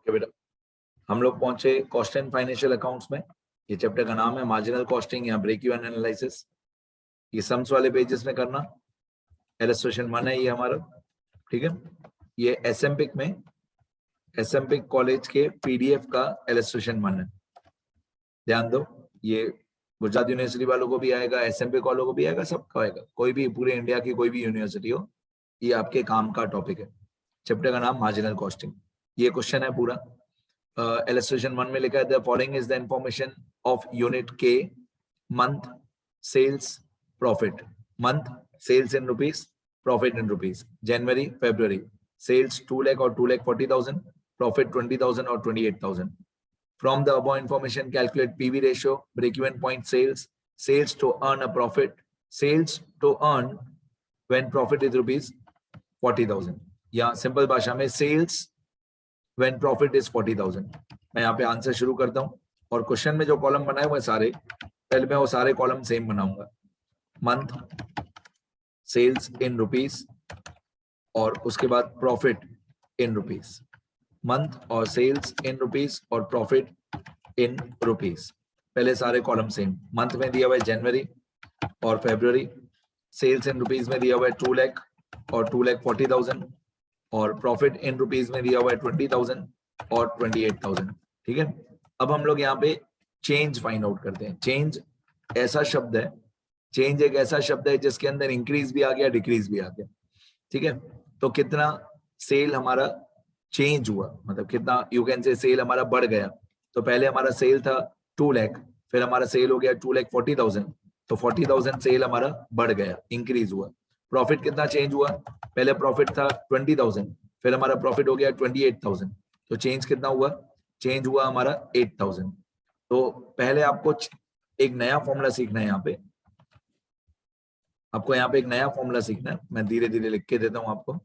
Okay बेटा, हम लोग पहुंचे कॉस्ट एंड फाइनेंशियल अकाउंट्स में। ये चैप्टर का नाम है मार्जिनल कॉस्टिंग या ब्रेक इवन एनालिसिस। ये सम्स वाले पेजेस में करना। इलस्ट्रेशन 1 है ये हमारा, ठीक है। ये एसएमपिक कॉलेज के पीडीएफ का इलस्ट्रेशन 1 है। ध्यान दो, ये गुजरात यूनिवर्सिटी वालों को भी आएगा, एसएमपिक वालों को भी आएगा, सबको आएगा। कोई भी पूरे इंडिया की कोई भी यूनिवर्सिटी हो, ये आपके काम का टॉपिक है। चैप्टर का नाम मार्जिनल कॉस्टिंग। ये क्वेश्चन है पूरा। इलस्ट्रेशन 1 में लिखा है the following is the information of unit के month sales profit. Month sales in rupees, profit in rupees. जनवरी फरवरी सेल्स 2 लाख और 2,40,000, प्रॉफिट 20,000 और 28,000। From the above information, calculate PV ratio, break-even point sales, sales to earn a profit, sales to earn when profit is rupees 40,000. या simple भाषा में sales when profit is 40,000। मैं यहाँ पे आंसर शुरू करता हूँ और क्वेश्चन में जो कॉलम बनाए हुए सारे, पहले मैं वो सारे कॉलम सेम बनाऊंगा। मंथ सेल्स इन रुपीज और उसके बाद प्रॉफिट इन रुपीज। मंथ और सेल्स इन रुपीज और प्रॉफिट इन रुपीज। पहले सारे कॉलम सेम। मंथ में दिया हुआ है जनवरी और फरवरी। सेल्स इन रुपीज में दिया हुआ है 2 लाख और 2,40,000 और प्रॉफिट इन रुपीज में दिया हुआ है 20,000 और 28,000। ठीक है। अब हम लोग यहाँ पे चेंज फाइंड आउट करते हैं। चेंज ऐसा शब्द है, चेंज एक ऐसा शब्द है जिसके अंदर इंक्रीज भी आ गया, डिक्रीज भी आ गया। ठीक है। तो कितना सेल हमारा चेंज हुआ, मतलब कितना यू कैन से सेल हमारा बढ़ गया। तो पहले हमारा सेल था 2 लाख, फिर हमारा सेल हो गया 2,40,000, तो 40,000 सेल हमारा बढ़ गया, इंक्रीज हुआ। प्रॉफिट कितना चेंज हुआ, पहले प्रॉफिट था 20,000, फिर हमारा प्रॉफिट हो गया 28,000, तो चेंज कितना हुआ, चेंज हुआ हमारा 8,000। तो पहले आपको एक नया फॉर्मूला सीखना है। यहाँ पे आपको यहाँ पे एक नया फॉर्मूला सीखना है। मैं धीरे धीरे लिख के देता हूं आपको।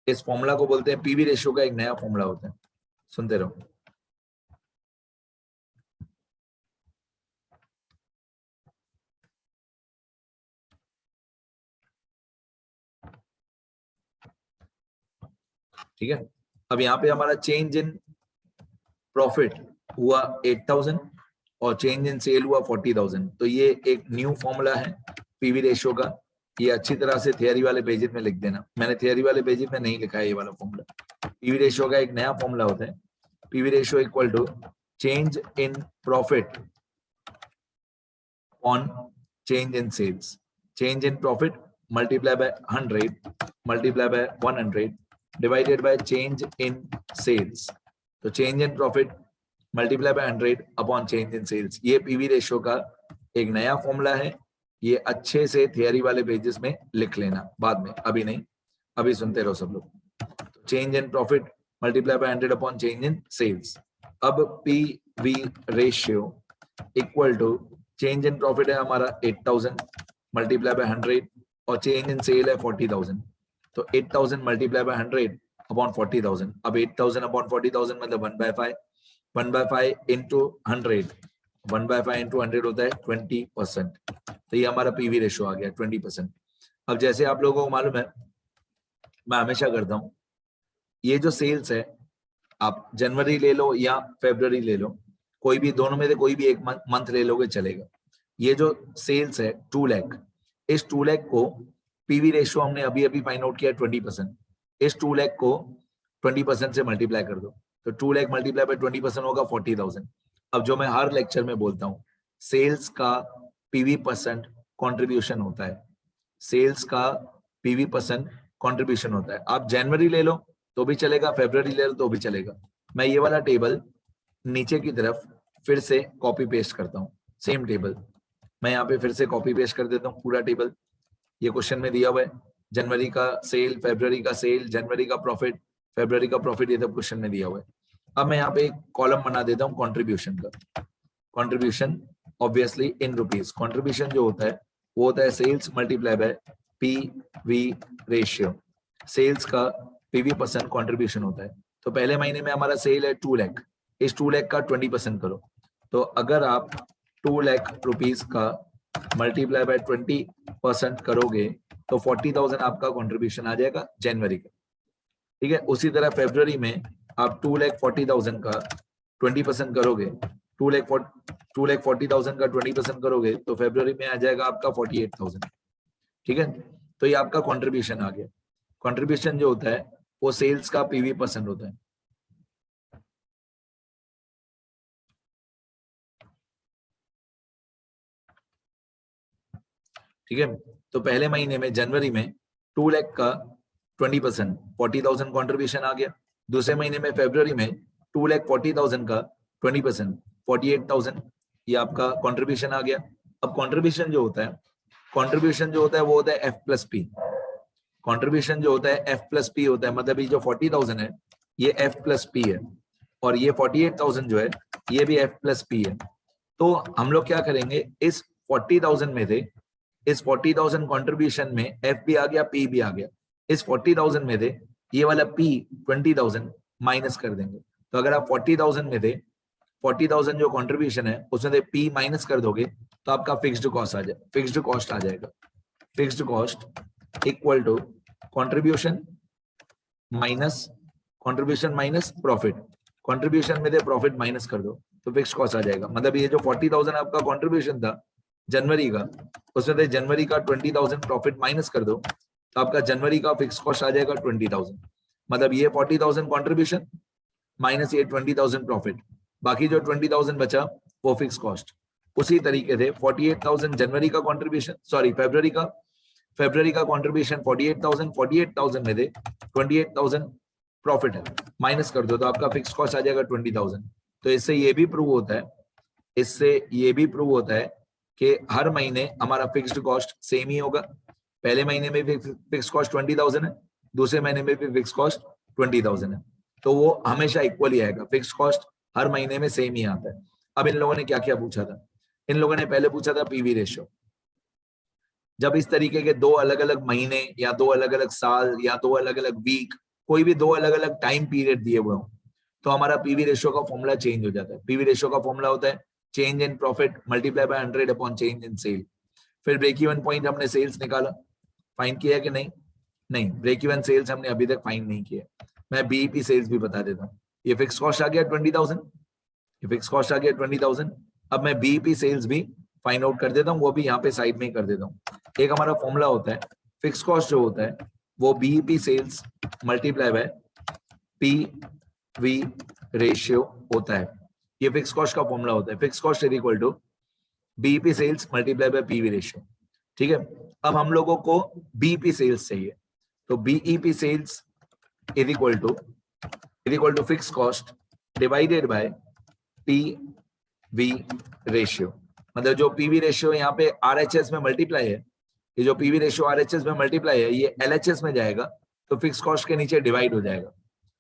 इस फॉर्मूला को बोलते हैं पीवी रेशियो का एक नया फॉर्मूला होता है। सुनते रहो। ठीक है। अब यहाँ पे हमारा चेंज इन प्रॉफिट हुआ 8,000 और चेंज इन सेल हुआ 40,000। तो ये एक न्यू फॉर्मूला है पीवी रेशियो का। ये अच्छी तरह से थियरी वाले पेजेस में लिख देना। मैंने थियरी वाले पेजेस में नहीं लिखा है ये वाला फॉर्मूला। पीवी रेशियो का एक नया फॉर्मूला होता है। PV ratio equal to change in profit on change in sales. Change in profit multiply by 100 multiply by 100 divided by change in sales. तो change in profit multiply by 100 upon change in sales. ये PV ratio का एक नया formula है। ये अच्छे से theory वाले पेजेस में लिख लेना, बाद में, अभी नहीं, अभी सुनते रहो सब लोग। Change in profit multiply by 100 upon change in sales. अब PV ratio equal to change in profit है हमारा 8,000 मल्टीप्लाई बाय 100 और चेंज इन सेल है 40,000। तो 8,000 मल्टीप्लाई बाय 100 अपॉन 40,000। अब 8,000 अपॉन 40,000 मतलब 1/5। 1/5 इंटू 100, 1/5 इंटू 100 होता है 20%। तो ये हमारा पीवी रेशियो आ गया 20%। अब जैसे आप लोगों को मालूम है, मैं हमेशा करता हूं, ये जो सेल्स है, आप जनवरी ले लो या फरवरी ले लो, कोई भी, दोनों में से कोई भी एक मंथ ले लोगे चलेगा। ये जो सेल्स है 2 लाख, इस 2 लाख को पीवी रेशियो हमने अभी अभी फाइंड आउट किया 20%। इस 2 लाख को 20% से मल्टीप्लाई कर दो, तो 2 लाख मल्टीप्लाई बाय 20% होगा 40,000। अब जो मैं हर लेक्चर में बोलता हूँ, सेल्स का पीवी परसेंट कॉन्ट्रीब्यूशन होता है। सेल्स का पीवी परसेंट कॉन्ट्रीब्यूशन होता है। आप जनवरी ले लो तो भी चलेगा, फरवरी ले लो तो भी चलेगा। मैं ये वाला टेबल नीचे की तरफ फिर से कॉपी पेस्ट करता हूँ। सेम टेबल मैं यहाँ पे फिर से कॉपी पेस्ट कर देता हूँ, पूरा टेबल। ये क्वेश्चन में दिया हुआ है, जनवरी का सेल, फरवरी का सेल, जनवरी का प्रॉफिट, फरवरी का प्रॉफिट, ये सब क्वेश्चन में दिया हुआ है। अब मैं यहाँ पे एक कॉलम बना देता हूँ कॉन्ट्रीब्यूशन का। Contribution obviously in rupees. Contribution जो होता है वो होता है sales multiply by PV ratio. Sales का पीवी परसेंट कॉन्ट्रीब्यूशन होता है। तो पहले महीने में हमारा सेल है 2 लाख, इस 2 लाख का 20% करो। तो अगर आप 2 लाख रुपीज का मल्टीप्लाई बाय 20% करोगे तो 40,000 आपका कॉन्ट्रीब्यूशन आ जाएगा जनवरी का। ठीक है। उसी तरह फरवरी में आप 2,40,000 का 20% करोगे, 2,40,000 का 20% करोगे तो फरवरी में आ जाएगा आपका 48,000। ठीक है, तो ये आपका कंट्रीब्यूशन आ गया। कंट्रीब्यूशन जो होता है वो सेल्स का पीवी परसेंट होता है। ठीक है, तो पहले महीने में जनवरी में 2 लाख का 20% 40,000 कंट्रीब्यूशन आ गया। दूसरे महीने में फरवरी में 2,40,000 का 20% 48,000 ये आपका कंट्रीब्यूशन आ गया। अब कंट्रीब्यूशन जो होता है, कंट्रीब्यूशन जो होता है वो होता है एफ प्लस पी। कंट्रीब्यूशन जो होता है एफ प्लस पी होता है, मतलब ये जो 40,000 है ये एफ प्लस पी है, और ये 48,000 जो है ये भी एफ प्लस पी है। तो हम लोग क्या करेंगे, इस 40,000 में से, इस 40,000 कंट्रीब्यूशन में एफ भी आ गया, पी भी आ गया। इस 40,000 में से ये वाला पी 20,000 माइनस कर देंगे। तो अगर आप 40,000 में से 40,000 जो कंट्रीब्यूशन है उसमें से पी माइनस कर दोगे तो आपका फिक्स्ड कॉस्ट आ जाए, फिक्स्ड कॉस्ट आ जाएगा। Fixed cost equal to contribution minus, contribution minus profit. Contribution में से प्रॉफिट माइनस कर दो तो फिक्स्ड कॉस्ट आ जाएगा। मतलब ये जो 40,000 आपका कंट्रीब्यूशन था जनवरी का, उसमें से जनवरी का 20,000 प्रॉफिट माइनस कर दो तो आपका जनवरी का फिक्स कॉस्ट आ जाएगा 20,000। मतलब ये 40,000 कंट्रीब्यूशन माइनस ये 20,000 प्रॉफिट, बाकी जो 20,000 बचा वो फिक्स कॉस्ट। उसी तरीके से 48,000 जनवरी का कंट्रीब्यूशन, सॉरी फरवरी का कंट्रीब्यूशन 48,000, 48,000 में से 28,000 प्रॉफिट है, माइनस कर दो तो आपका फिक्स कॉस्ट आ जाएगा 20,000। तो इससे ये भी प्रूव होता है, इससे ये भी प्रूव होता है कि हर महीने हमारा फिक्स्ड कॉस्ट सेम ही होगा। पहले महीने में भी फिक्स कॉस्ट 20,000 है, दूसरे महीने में भी फिक्स कॉस्ट 20,000 है, तो वो हमेशा इक्वल ही आएगा। फिक्स कॉस्ट हर महीने में सेम ही आता है। अब इन लोगों ने क्या क्या पूछा था, इन लोगों ने पहले पूछा था पीवी रेशियो। जब इस तरीके के दो अलग अलग महीने या दो अलग अलग साल या दो अलग अलग वीक, कोई भी दो अलग अलग टाइम पीरियड दिए हुए हो, तो हमारा पीवी रेशियो का फॉर्मूला चेंज हो जाता है। पीवी रेशियो का फॉर्मूला होता है change in profit multiply by 100 upon change in sale. फिर ब्रेक इवन पॉइंट हमने सेल्स निकाला, फाइंड किया कि नहीं? नहीं, ब्रेक इवन सेल्स हमने अभी तक फाइंड नहीं किया। मैं बीईपी सेल्स भी बता देता हूँ। ये फिक्स कॉस्ट आ गया 20,000, ये फिक्स कॉस्ट आ गया 20,000। अब मैं बीईपी सेल्स भी फाइंड आउट कर देता हूँ, वो भी यहाँ पे साइड में ही कर देता हूँ। एक हमारा फॉर्मूला होता है, फिक्स कॉस्ट जो होता है वो BEP sales multiply by PV ratio होता है। ये फिक्स कॉस्ट का फॉर्मूला होता है, fix cost is equal to BEP sales multiply by PV ratio. ठीक है, अब हम लोगों को बीईपी सेल्स चाहिए, तो BEP sales is equal to fix cost divided by PV ratio. मतलब जो पीवी रेशियो यहाँ पे आरएचएस में मल्टीप्लाई है, ये जो पीवी रेशियो आरएचएस में मल्टीप्लाई है ये एलएचएस में जाएगा तो फिक्स कॉस्ट के नीचे डिवाइड हो जाएगा।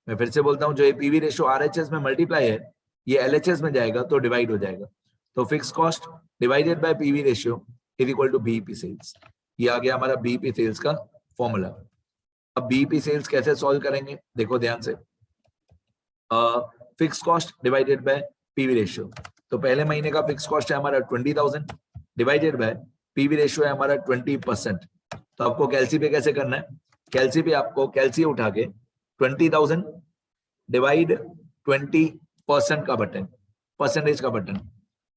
मैं फिर से बोलता हूँ, जो ये पीवी रेशियो आरएचएस में मल्टीप्लाई है ये एलएचएस में जाएगा तो डिवाइड हो जाएगा। तो fix cost divided by PV ratio is equal to BEP sales. ये आ गया हमारा बीईपी सेल्स का फॉर्मूला। अब बीईपी सेल्स कैसे सॉल्व करेंगे, देखो ध्यान से। Fix cost divided by PV ratio, तो पहले महीने का फिक्स कॉस्ट है हमारा 20,000 डिवाइडेड बाय पीवी रेशियो है हमारा 20%। तो आपको कैलसी पे कैसे करना है, कैलसी पे आपको कैलसी उठा के 20,000 डिवाइड 20% का बटन, परसेंटेज का बटन,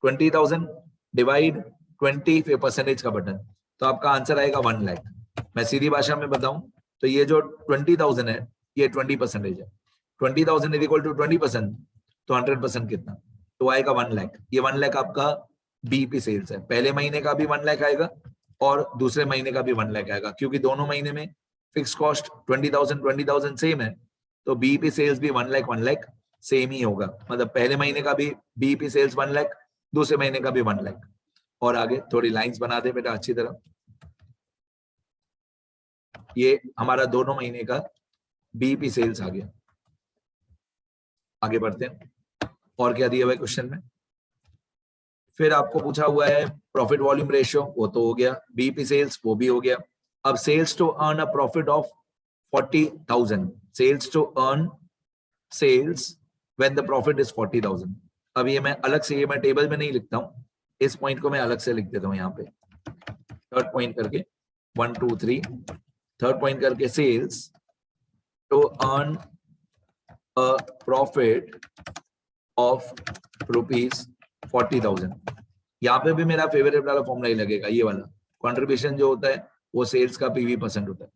20,000 डिवाइड 20% का बटन, तो आपका आंसर आएगा 1 लाख। मैं सीधी भाषा में बताऊं तो ये जो 20,000 है ये 20% है। 20,000 इज इक्वल टू 20%, तो 100% कितना, तो आएगा 1 लाख। ये 1 लाख आपका बीईपी सेल्स है। पहले महीने का भी 1 लाख आएगा और दूसरे महीने का भी 1 लाख आएगा, क्योंकि दोनों महीने में फिक्स कॉस्ट 20,000 सेम है, तो बीईपी सेल्स भी 1 लाख सेम ही होगा। मतलब पहले महीने का भी बीईपी सेल्स 1 लाख, दूसरे महीने का भी 1 लाख। और आगे थोड़ी लाइंस बना दे बेटा अच्छी तरह। ये हमारा दोनों महीने का बीईपी सेल्स आ गया। आगे बढ़ते हैं, और क्या दिया हुआ है क्वेश्चन में। फिर आपको पूछा हुआ है प्रॉफिट वॉल्यूम रेशियो, वो तो हो गया। बीईपी सेल्स वो भी हो गया। अब sales to earn a profit of 40,000, sales to earn sales when the profit is 40,000। अब ये मैं अलग से, ये मैं टेबल में नहीं लिखता हूँ, इस पॉइंट को मैं अलग से लिख देता हूँ यहाँ पे, थर्ड पॉइंट करके 1 2 3, थर्ड पॉइंट करके sales to earn a profit of ₹40,000। यहाँ पे भी मेरा फेवरेट वाला फॉर्मूला ही लगेगा, ये वाला कंट्रीब्यूशन जो होता है वो सेल्स का पीवी परसेंट होता है।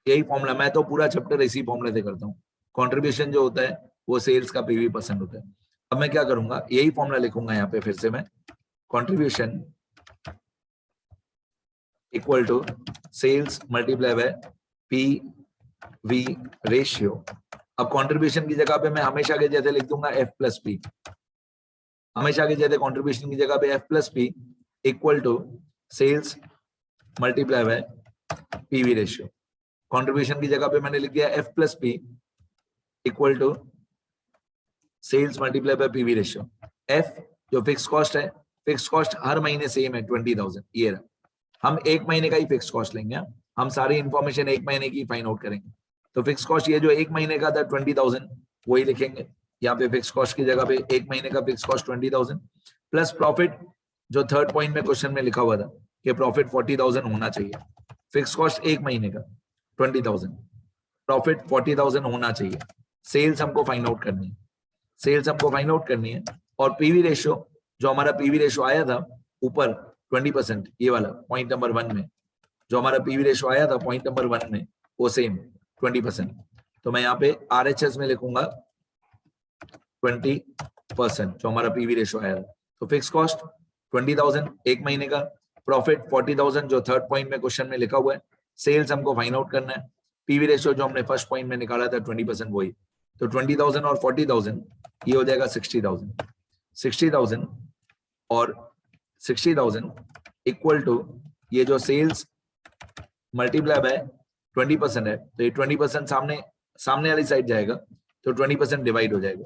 यही फॉर्मूला, मैं तो पूरा चैप्टर इसी फॉर्मूले से करता हूँ। कंट्रीब्यूशन जो होता है वो सेल्स का पीवी परसेंट होता है। अब मैं क्या करूंगा, यही फॉर्मूला लिखूंगा यहाँ पे फिर से मैं, contribution equal to sales multiply by PV ratio. अब कंट्रीब्यूशन की जगह पे मैं हमेशा के जैसे लिख दूंगा एफ प्लस पी, हमेशा के जैसे कंट्रीब्यूशन की जगह पे F plus P equal to sales multiply by PV ratio. Contribution की जगह पे मैंने लिख दिया F plus P equal to sales multiply by PV ratio. F जो फिक्स कॉस्ट है, फिक्स कॉस्ट हर महीने सेम है 20,000, ये रहा। हम एक महीने का ही फिक्स कॉस्ट लेंगे, हम सारी इंफॉर्मेशन एक महीने की फाइंड आउट करेंगे। तो फिक्स कॉस्ट ये जो एक महीने का था 20,000 वही लिखेंगे यहाँ पे। फिक्स कॉस्ट की जगह पे एक महीने का फिक्स कॉस्ट 20,000 प्लस प्रॉफिट जो थर्ड पॉइंट में क्वेश्चन में लिखा हुआ था कि प्रॉफिट 40,000 होना चाहिए। फिक्स कॉस्ट एक महीने का 20,000, प्रॉफिट 40,000 होना चाहिए। सेल्स हमको फाइंड आउट करनी है, सेल्स हमको फाइंड आउट करनी है। और पीवी रेशियो जो हमारा पीवी रेशियो आया था ऊपर 20%, ये वाला पॉइंट नंबर 1 में जो हमारा पीवी रेशियो आया था पॉइंट नंबर 1 में वो सेम 20%। तो मैं यहाँ पे आरएचएस में लिखूंगा 20% जो हमारा पीवी रेशियो आया था। तो फिक्स कॉस्ट 20,000 एक महीने का, प्रॉफिट 40,000 जो थर्ड पॉइंट में क्वेश्चन में लिखा हुआ है, सेल्स हमको फाइंड आउट करना है, पीवी रेशियो जो हमने फर्स्ट पॉइंट में निकाला था 20% वही। तो 20,000 और 40,000 ये हो जाएगा 60,000। 60,000 और 60,000 इक्वल टू ये जो सेल्स मल्टीप्लाई बाय 20% है, तो ये 20% सामने वाली साइड जाएगा तो 20% डिवाइड हो जाएगा।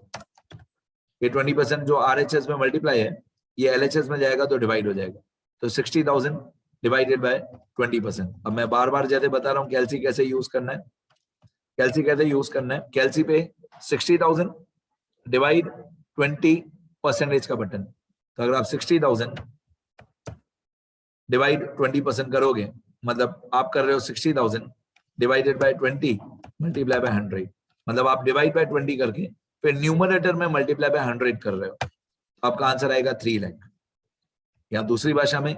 ये 20% जो आरएचएस में मल्टीप्लाई है ये एलएचएस में जाएगा तो डिवाइड हो जाएगा। तो 60,000 डिवाइडेड बाय 20%। अब मैं बार बार जैसे बता रहा हूँ कैलसी कैसे यूज करना है, कैलसी कैसे यूज करना है। कैलसी पे 60,000 डिवाइड 20% का बटन। तो अगर आप 60,000 डिवाइड 20% करोगे, मतलब आप कर रहे हो 60,000 डिवाइडेड बाय 20 मल्टीप्लाई बाय 100, मतलब आप डिवाइड बाय 20 करके फिर न्यूमरेटर में मल्टीप्लाई बाय 100 कर रहे हो, तो आपका आंसर आएगा 3 लाख। या दूसरी भाषा में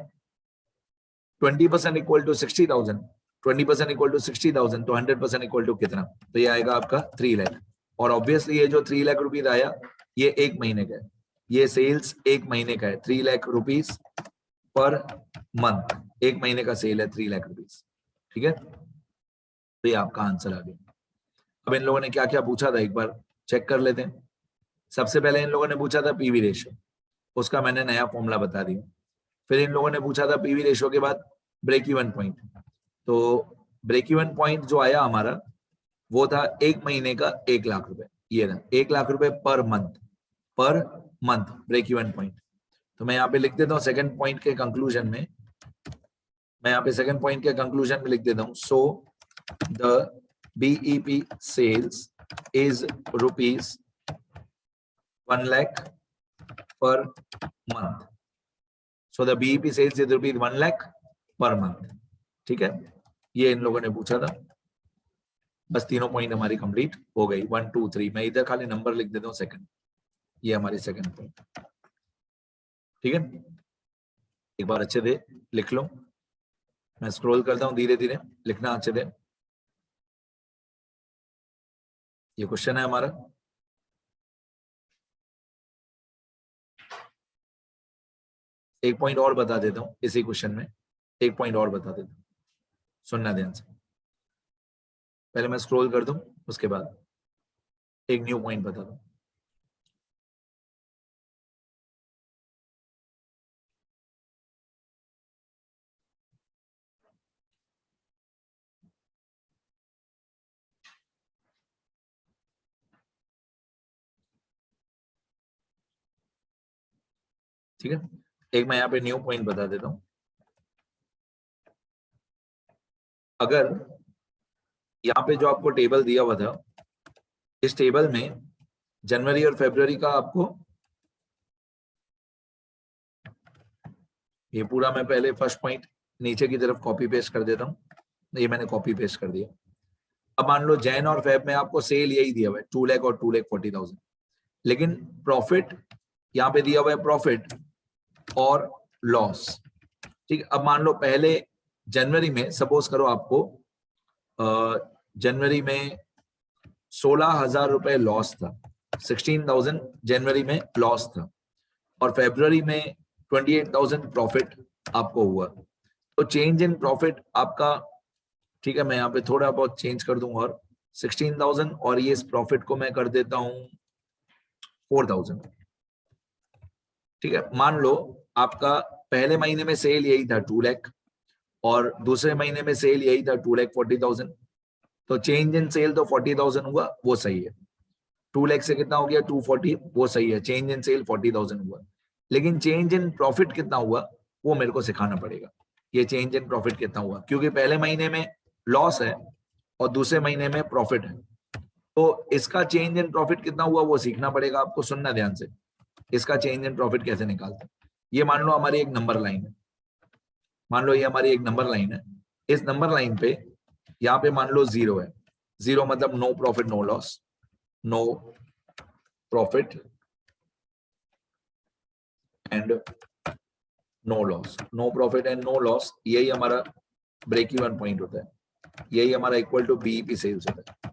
20% इक्वल टू 60,000, 20% इक्वल टू 60,000, तो 100% इक्वल टू कितना, तो ये आएगा आपका 3 लाख। और ऑब्वियसली ये जो 3 लाख रुपीज आया ये एक महीने का है, ये सेल्स एक महीने का है। 3 लाख रुपीज पर मंथ, एक महीने का सेल है 3 लाख रुपीज, ठीक है। तो ये आपका आंसर आ गया। अब इन लोगों ने क्या क्या पूछा था एक बार चेक कर लेते हैं। सबसे पहले इन लोगों ने पूछा था पीवी रेशियो, उसका मैंने नया फॉर्मूला बता दिया। फिर इन लोगों ने पूछा था पीवी रेशियो के बाद ब्रेक इवन पॉइंट। तो ब्रेक इवन पॉइंट जो आया हमारा वो था एक महीने का 1 लाख रुपए, ये ना 1 लाख रुपए per month break even point. तो मैं यहाँ पे लिख देता हूँ सेकंड पॉइंट के कंक्लूजन में, मैं यहाँ पे सेकंड पॉइंट के कंक्लूजन में लिख देता हूँ, so the BEP sales is ₹1 lakh per month. So the BEP sales is ₹1 lakh per month, ठीक है। ये इन लोगों ने पूछा था। बस तीनों पॉइंट हमारी कंप्लीट हो गई, 1 2 3। मैं इधर खाली नंबर लिख देता हूँ सेकंड, ये हमारी सेकंड पॉइंट, ठीक है। एक बार अच्छे से लिख लो, मैं स्क्रॉल करता हूँ धीरे धीरे, लिखना अच्छे से। ये क्वेश्चन है हमारा, एक पॉइंट और बता देता हूँ इसी क्वेश्चन में, एक पॉइंट और बता देता हूँ, सुनना ध्यान से। पहले मैं स्क्रॉल कर दूं, उसके बाद एक न्यू पॉइंट बता दूं। ठीक है, एक मैं यहाँ पे न्यू पॉइंट बता देता हूं। अगर यहाँ पे जो आपको टेबल दिया हुआ था, इस टेबल में जनवरी और फरवरी का आपको, ये पूरा मैं पहले फर्स्ट पॉइंट नीचे की तरफ कॉपी पेस्ट कर देता हूँ, ये मैंने कॉपी पेस्ट कर दिया। अब मान लो जैन और फेब में आपको सेल यही दिया हुआ है 2 लाख और 2,40,000, लेकिन प्रॉफिट यहाँ पे दिया हुआ है प्रॉफिट और लॉस। ठीक है, अब मान लो पहले जनवरी में सपोज करो आपको जनवरी में 16,000 रुपए लॉस था, 16,000 जनवरी में लॉस था, और फरवरी में 28,000 प्रॉफिट आपको हुआ। तो चेंज इन प्रॉफिट आपका, ठीक है, मैं यहाँ पे थोड़ा बहुत चेंज कर दूंगा, और 16,000 और ये इस प्रॉफिट को मैं कर देता हूं 4,000। ठीक है, मान लो आपका पहले महीने में सेल यही था 2 लाख और दूसरे महीने में सेल यही था 2,40,000, तो चेंज इन सेल तो 40,000 हुआ, वो सही है। 2 लाख से कितना हो गया 240, वो सही है। चेंज इन सेल 40,000 हुआ, लेकिन चेंज इन प्रॉफिट कितना हुआ वो मेरे को सिखाना पड़ेगा। ये चेंज इन प्रॉफिट कितना हुआ, क्योंकि पहले महीने में लॉस है और दूसरे महीने में प्रॉफिट है, तो इसका चेंज इन प्रॉफिट कितना हुआ वो सीखना पड़ेगा आपको। सुनना ध्यान से, इसका चेंज इन प्रॉफिट कैसे निकालते हैं। ये मान लो हमारी एक नंबर लाइन है, मान लो ये हमारी एक नंबर लाइन है। इस नंबर लाइन पे यहाँ पे मान लो 0 है, 0 मतलब no profit no loss, no profit and no loss, no profit and no loss, यही हमारा ब्रेक इवन पॉइंट होता है, यही हमारा इक्वल टू बीईपी सेल्स होता है।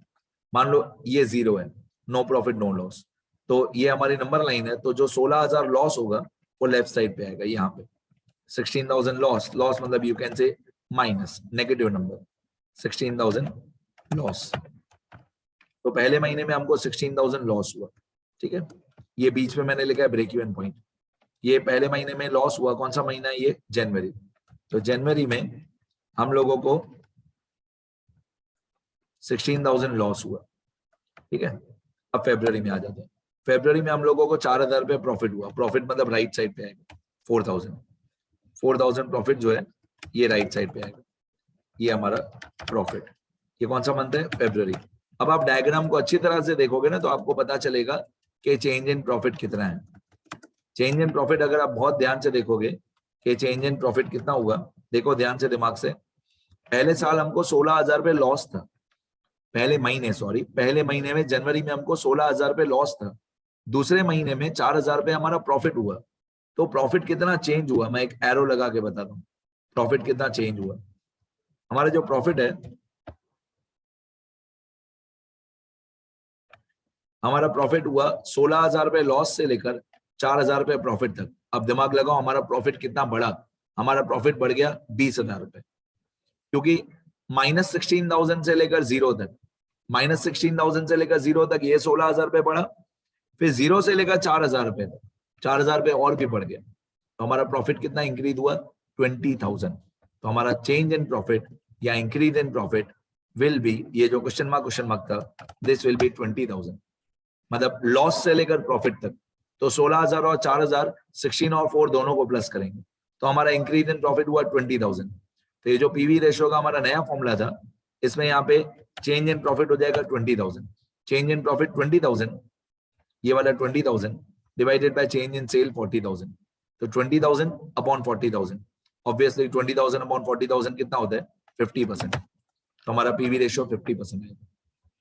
मान लो ये 0 है, नो प्रॉफिट नो लॉस, तो ये हमारी नंबर लाइन है, तो जो 16,000 लॉस होगा वो लेफ्ट साइड पे आएगा। यहाँ पे 16,000 लॉस, लॉस मतलब you can say minus negative number, 16,000 loss. तो पहले महीने में हमको 16,000 लॉस हुआ, ठीक है, ये बीच में मैंने लिखा है ब्रेक इवन पॉइंट। ये पहले महीने में लॉस हुआ, कौन सा महीना है ये, जनवरी। तो जनवरी में हम लोगों को 16,000 लॉस हुआ, ठीक है। अब फरवरी में आ जाते हैं, फरवरी में हम लोगों को 4,000 रुपये प्रॉफिट हुआ, प्रॉफिट मतलब राइट साइड पे आएगा 4,000 प्रॉफिट जो है ये राइट साइड पे आएगा, ये हमारा प्रॉफिट। ये कौन सा मंथ है, फरवरी। अब आप डायग्राम को अच्छी तरह से देखोगे ना तो आपको पता चलेगा कि चेंज इन प्रॉफिट कितना है। चेंज इन प्रॉफिट अगर आप बहुत ध्यान से देखोगे कि चेंज इन प्रॉफिट कितना हुआ, देखो ध्यान से दिमाग से। पहले साल हमको 16,000 रुपये लॉस था, पहले महीने में जनवरी में हमको 16,000 रुपये लॉस था, दूसरे महीने में 4,000 रुपये हमारा प्रॉफिट हुआ। तो प्रॉफिट कितना चेंज हुआ, मैं एक एरो लगा के बताता हूँ प्रॉफिट कितना चेंज हुआ। हमारा जो प्रॉफिट है, हमारा प्रॉफिट हुआ 16,000 रुपये लॉस से लेकर 4,000 रुपये प्रॉफिट तक। अब दिमाग लगाओ हमारा प्रॉफिट कितना बढ़ा, हमारा प्रॉफिट बढ़ गया 20,000 रुपये, क्योंकि -16,000 से लेकर 0 तक, -16,000 से लेकर 0 तक ये 16,000 रुपये बढ़ा, फिर 0 से लेकर 4,000 रुपये तक 4,000 रुपये और भी बढ़ गया, तो हमारा प्रॉफिट कितना इंक्रीज हुआ 20,000। तो हमारा चेंज इन प्रॉफिट या increase in profit will be, ये जो क्वेश्चन मार्क था, दिस विल बी 20,000, मतलब लॉस से लेकर प्रॉफिट तक। तो 16,000 और 4,000, 16 और 4 दोनों को प्लस करेंगे तो हमारा इंक्रीज इन प्रॉफिट हुआ 20,000। तो ये जो पीवी रेशियो का हमारा नया फॉर्मूला था, इसमें यहाँ पे चेंज इन प्रॉफिट हो जाएगा 20,000, चेंज इन प्रॉफिट 20,000, ये वाला 20,000 divided by change in sale 40,000, तो 20,000 अपॉन 40,000, ऑब्वियसली 20,000 अपॉन 40,000 कितना होता है 50%, तो हमारा पीवी रेशियो 50% है।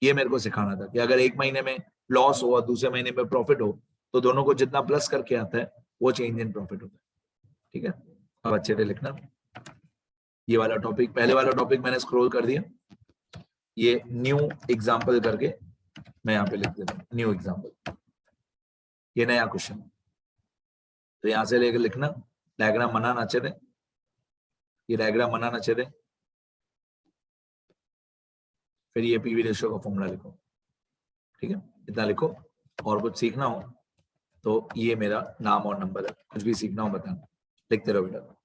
ये मेरे को सिखाना था कि अगर एक महीने में लॉस हो और दूसरे महीने में प्रॉफिट हो तो दोनों को जितना प्लस करके आता है वो चेंज इन प्रॉफिट होता है, ठीक है। अब अच्छे से लिखना, ये वाला टॉपिक, पहले वाला टॉपिक मैंने स्क्रॉल कर दिया, ये न्यू एग्जाम्पल करके मैं यहाँ पे लिख देता हूँ, न्यू एग्जाम्पल, ये नया क्वेश्चन। तो यहां से लेकर लिखना, डायग्राम बनाना अच्छे थे, ये डायग्राम बनाना अच्छे थे, फिर ये पीवी रेशियो का फॉर्मूला लिखो, ठीक है, इतना लिखो। और कुछ सीखना हो तो ये मेरा नाम और नंबर है, कुछ भी सीखना हो बताना, लिखते रहो बेटा।